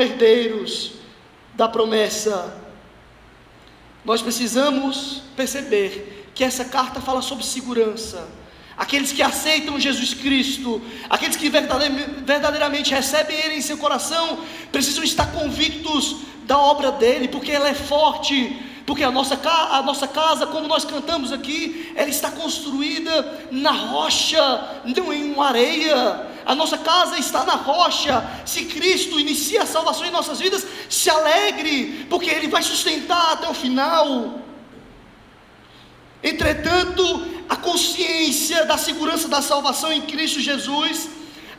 herdeiros da promessa. Nós precisamos perceber que essa carta fala sobre segurança. Aqueles que aceitam Jesus Cristo, aqueles que verdadeiramente recebem Ele em seu coração, precisam estar convictos da obra dEle, porque ela é forte, porque a nossa casa, como nós cantamos aqui, ela está construída na rocha, não em uma areia. A nossa casa está na rocha. Se Cristo inicia a salvação em nossas vidas, se alegre, porque Ele vai sustentar até o final. Entretanto, a consciência da segurança da salvação em Cristo Jesus,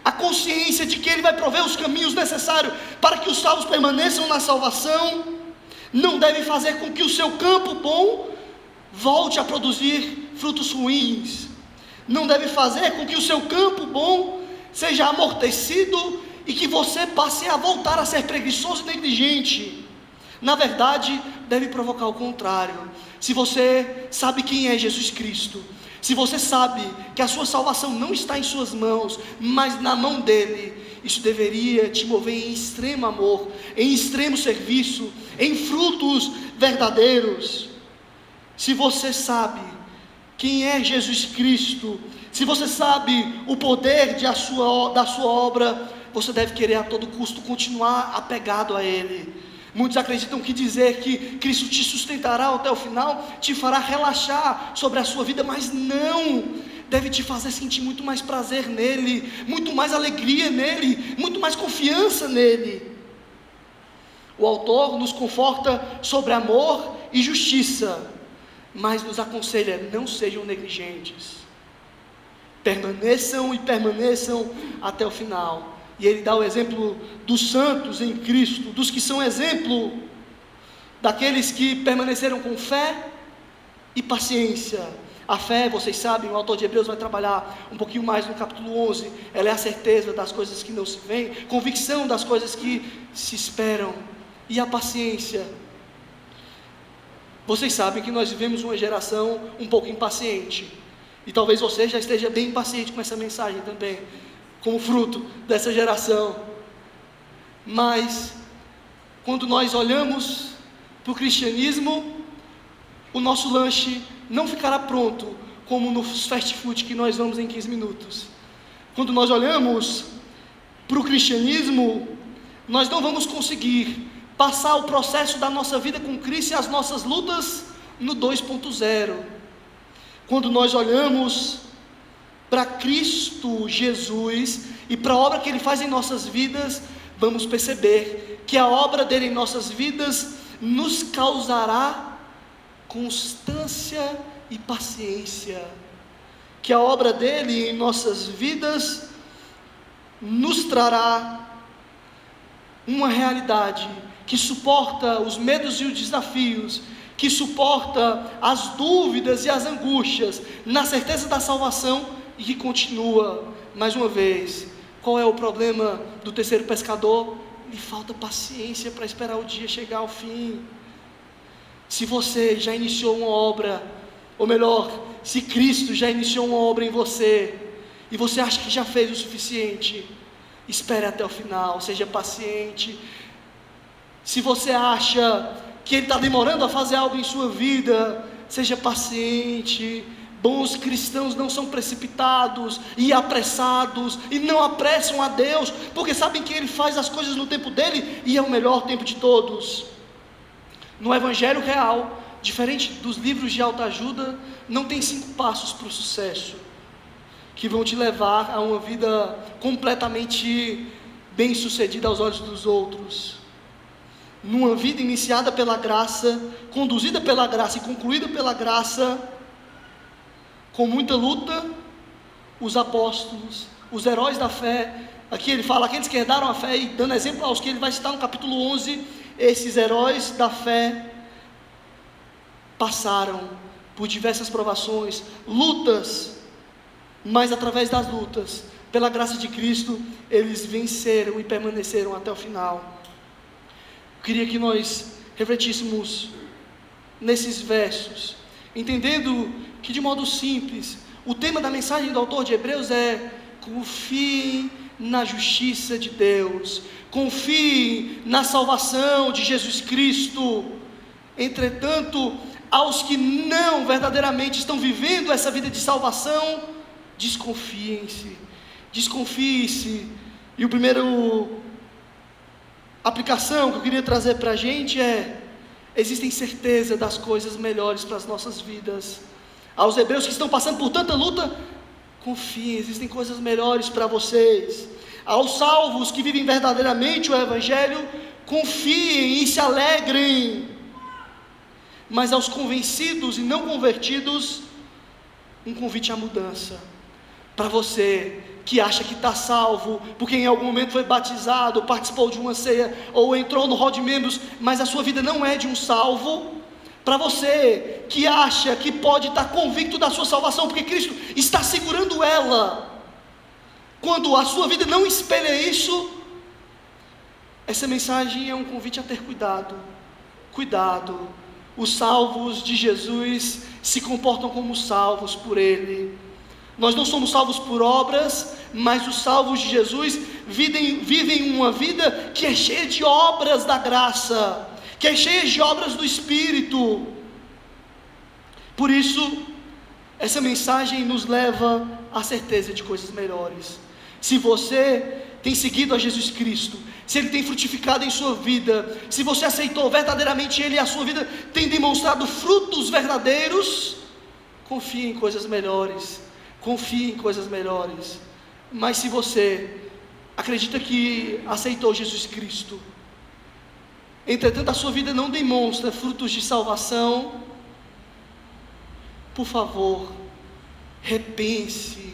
a consciência de que Ele vai prover os caminhos necessários para que os salvos permaneçam na salvação, não deve fazer com que o seu campo bom volte a produzir frutos ruins. Não deve fazer com que o seu campo bom seja amortecido e que você passe a voltar a ser preguiçoso e negligente. Na verdade, deve provocar o contrário. Se você sabe quem é Jesus Cristo, se você sabe que a sua salvação não está em suas mãos, mas na mão dEle, isso deveria te mover em extremo amor, em extremo serviço, em frutos verdadeiros. Se você sabe quem é Jesus Cristo, se você sabe o poder da sua obra, você deve querer a todo custo continuar apegado a Ele. Muitos acreditam que dizer que Cristo te sustentará até o final te fará relaxar sobre a sua vida, mas não, deve te fazer sentir muito mais prazer nele, muito mais alegria nele, muito mais confiança nele. O autor nos conforta sobre amor e justiça, mas nos aconselha: não sejam negligentes, permaneçam até o final. E ele dá o exemplo dos santos em Cristo, dos que são exemplo, daqueles que permaneceram com fé e paciência. A fé, vocês sabem, o autor de Hebreus vai trabalhar um pouquinho mais no capítulo 11, ela é a certeza das coisas que não se veem, convicção das coisas que se esperam. E a paciência, vocês sabem que nós vivemos uma geração um pouco impaciente, e talvez você já esteja bem impaciente com essa mensagem também, como fruto dessa geração. Mas quando nós olhamos para o cristianismo, o nosso lanche não ficará pronto como nos fast food que nós vamos em 15 minutos. Quando nós olhamos para o cristianismo, nós não vamos conseguir passar o processo da nossa vida com Cristo e as nossas lutas no 2.0. Quando nós olhamos para Cristo Jesus e para a obra que Ele faz em nossas vidas, vamos perceber que a obra dEle em nossas vidas nos causará constância e paciência, que a obra dEle em nossas vidas nos trará uma realidade que suporta os medos e os desafios, que suporta as dúvidas e as angústias, na certeza da salvação, e que continua. Mais uma vez, qual é o problema do terceiro pescador? Lhe falta paciência para esperar o dia chegar ao fim. Se você já iniciou uma obra, ou melhor, se Cristo já iniciou uma obra em você, e você acha que já fez o suficiente, espere até o final, seja paciente. Se você acha que Ele está demorando a fazer algo em sua vida, seja paciente. Bons cristãos não são precipitados e apressados, e não apressam a Deus, porque sabem que Ele faz as coisas no tempo dEle, e é o melhor tempo de todos. No Evangelho real, diferente dos livros de autoajuda, não tem 5 passos para o sucesso, que vão te levar a uma vida completamente bem sucedida aos olhos dos outros. Numa vida iniciada pela graça, conduzida pela graça e concluída pela graça, com muita luta, os apóstolos, os heróis da fé, aqui ele fala, aqueles que herdaram a fé, e dando exemplo aos que ele vai citar no capítulo 11, esses heróis da fé passaram por diversas provações, lutas, mas através das lutas, pela graça de Cristo, eles venceram e permaneceram até o final. Eu queria que nós refletíssemos nesses versos, entendendo que, de modo simples, o tema da mensagem do autor de Hebreus é: confie na justiça de Deus, confiem na salvação de Jesus Cristo. Entretanto, aos que não verdadeiramente estão vivendo essa vida de salvação, desconfiem-se. E o primeiro aplicação que eu queria trazer para a gente é: existem certeza das coisas melhores para as nossas vidas. Aos hebreus que estão passando por tanta luta, confiem, existem coisas melhores para vocês. Aos salvos que vivem verdadeiramente o Evangelho, confiem e se alegrem. Mas aos convencidos e não convertidos, um convite à mudança. Para você que acha que está salvo, porque em algum momento foi batizado, participou de uma ceia, ou entrou no hall de membros, mas a sua vida não é de um salvo. Para você que acha que pode estar convicto da sua salvação, porque Cristo está segurando ela, quando a sua vida não espelha isso, essa mensagem é um convite a ter cuidado. Cuidado. Os salvos de Jesus se comportam como salvos por Ele. Nós não somos salvos por obras, mas os salvos de Jesus vivem uma vida que é cheia de obras da graça, que é cheia de obras do Espírito. Por isso, essa mensagem nos leva à certeza de coisas melhores. Se você tem seguido a Jesus Cristo, se Ele tem frutificado em sua vida, se você aceitou verdadeiramente Ele e a sua vida tem demonstrado frutos verdadeiros, confie em coisas melhores. Confie em coisas melhores. Mas se você acredita que aceitou Jesus Cristo, entretanto a sua vida não demonstra frutos de salvação, por favor, repense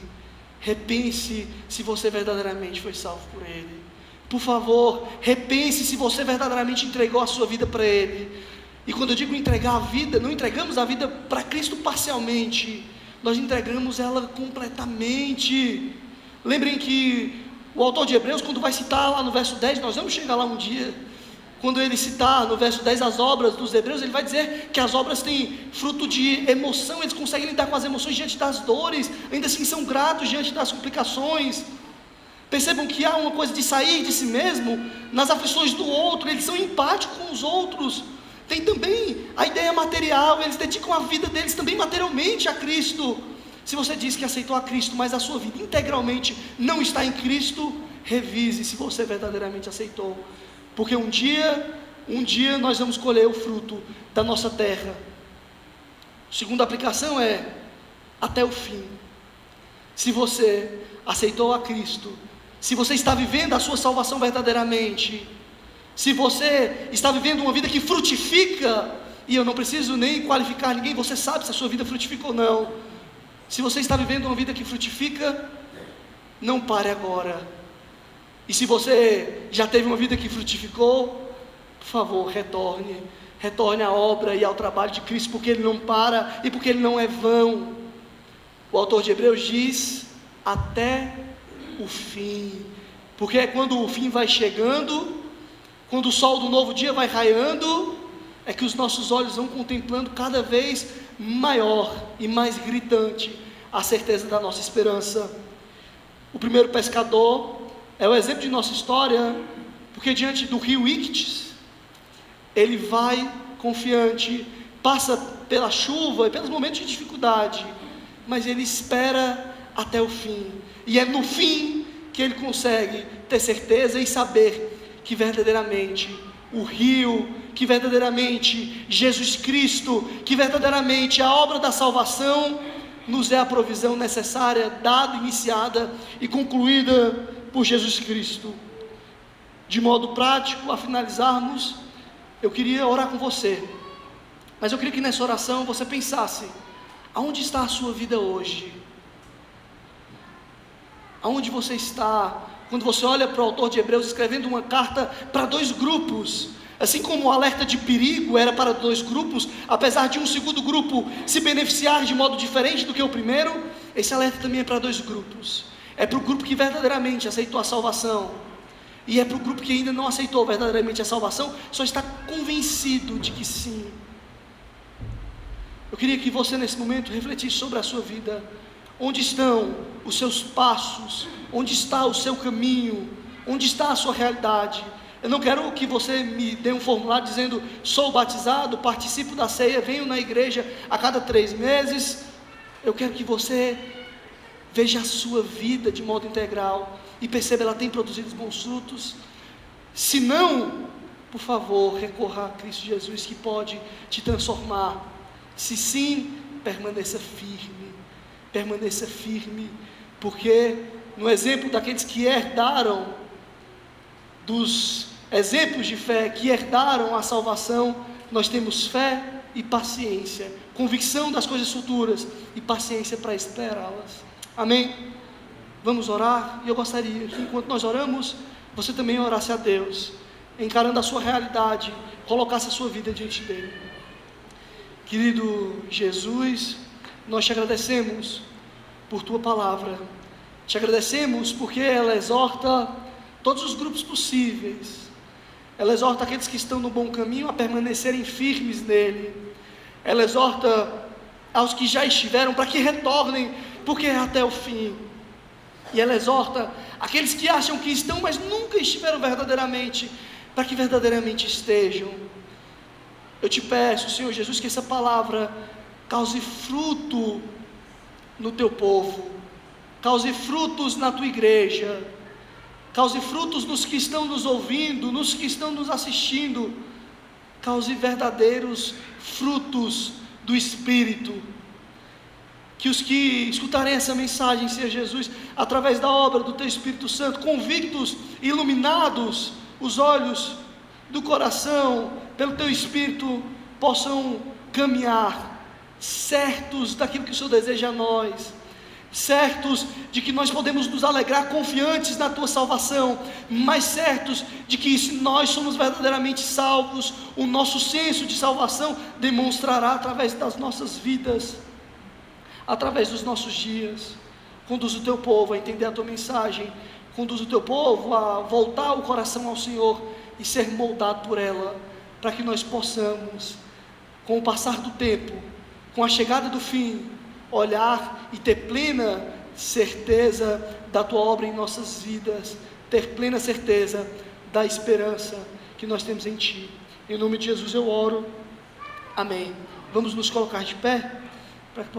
se você verdadeiramente foi salvo por Ele. Por favor, repense se você verdadeiramente entregou a sua vida para Ele. E quando eu digo entregar a vida, não entregamos a vida para Cristo parcialmente, nós entregamos ela completamente. Lembrem que o autor de Hebreus, quando vai citar lá no verso 10, nós vamos chegar lá um dia, quando ele citar no verso 10 as obras dos Hebreus, ele vai dizer que as obras têm fruto de emoção, eles conseguem lidar com as emoções diante das dores, ainda assim são gratos diante das complicações. Percebam que há uma coisa de sair de si mesmo nas aflições do outro, eles são empáticos com os outros. Tem também a ideia material, eles dedicam a vida deles também materialmente a Cristo. Se você diz que aceitou a Cristo, mas a sua vida integralmente não está em Cristo, revise se você verdadeiramente aceitou, porque um dia nós vamos colher o fruto da nossa terra. A segunda aplicação é até o fim. Se você aceitou a Cristo, se você está vivendo a sua salvação verdadeiramente, se você está vivendo uma vida que frutifica, e eu não preciso nem qualificar ninguém, você sabe se a sua vida frutifica ou não. Se você está vivendo uma vida que frutifica, não pare agora. E se você já teve uma vida que frutificou, por favor, retorne à obra e ao trabalho de Cristo, porque Ele não para e porque Ele não é vão. O autor de Hebreus diz, até o fim, porque é quando o fim vai chegando, quando o sol do novo dia vai raiando, é que os nossos olhos vão contemplando cada vez maior e mais gritante a certeza da nossa esperança. O primeiro pescador é o exemplo de nossa história, porque diante do rio Íctis, ele vai confiante, passa pela chuva e pelos momentos de dificuldade, mas ele espera até o fim, e é no fim que ele consegue ter certeza e saber que verdadeiramente o rio, que verdadeiramente Jesus Cristo, que verdadeiramente a obra da salvação nos é a provisão necessária, dada, iniciada e concluída por Jesus Cristo. De modo prático, a finalizarmos, eu queria orar com você, mas eu queria que nessa oração você pensasse, aonde está a sua vida hoje? Aonde você está? Quando você olha para o autor de Hebreus escrevendo uma carta para dois grupos, assim como o alerta de perigo era para dois grupos, apesar de um segundo grupo se beneficiar de modo diferente do que o primeiro, esse alerta também é para dois grupos. É para o grupo que verdadeiramente aceitou a salvação, e é para o grupo que ainda não aceitou verdadeiramente a salvação, só está convencido de que sim. Eu queria que você nesse momento refletisse sobre a sua vida. Onde estão os seus passos? Onde está o seu caminho? Onde está a sua realidade? Eu não quero que você me dê um formulário dizendo: sou batizado, participo da ceia, venho na igreja a cada 3 meses. Eu quero que você veja a sua vida de modo integral e perceba, ela tem produzido bons frutos. Se não, por favor, recorra a Cristo Jesus, que pode te transformar. Se sim, permaneça firme, porque no exemplo daqueles que herdaram, dos exemplos de fé que herdaram a salvação, nós temos fé e paciência, convicção das coisas futuras e paciência para esperá-las. Amém? Vamos orar? E eu gostaria que, enquanto nós oramos, você também orasse a Deus, encarando a sua realidade, colocasse a sua vida diante dele. Querido Jesus, nós te agradecemos por tua palavra, te agradecemos porque ela exorta todos os grupos possíveis, ela exorta aqueles que estão no bom caminho a permanecerem firmes nele, ela exorta aos que já estiveram para que retornem, porque é até o fim, e ela exorta aqueles que acham que estão, mas nunca estiveram verdadeiramente, para que verdadeiramente estejam. Eu te peço, Senhor Jesus, que essa palavra cause fruto no teu povo, cause frutos na tua igreja, cause frutos nos que estão nos ouvindo, nos que estão nos assistindo, cause verdadeiros frutos do Espírito. Que os que escutarem essa mensagem, Senhor Jesus, através da obra do teu Espírito Santo, convictos, iluminados, os olhos do coração, pelo teu Espírito, possam caminhar, certos daquilo que o Senhor deseja a nós, certos de que nós podemos nos alegrar, confiantes na tua salvação, mas certos de que, se nós somos verdadeiramente salvos, o nosso senso de salvação demonstrará através das nossas vidas, através dos nossos dias. Conduz o teu povo a entender a tua mensagem, conduz o teu povo a voltar o coração ao Senhor e ser moldado por ela, para que nós possamos, com o passar do tempo, com a chegada do fim, olhar e ter plena certeza da tua obra em nossas vidas, ter plena certeza da esperança que nós temos em ti. Em nome de Jesus eu oro, amém. Vamos nos colocar de pé, para que possamos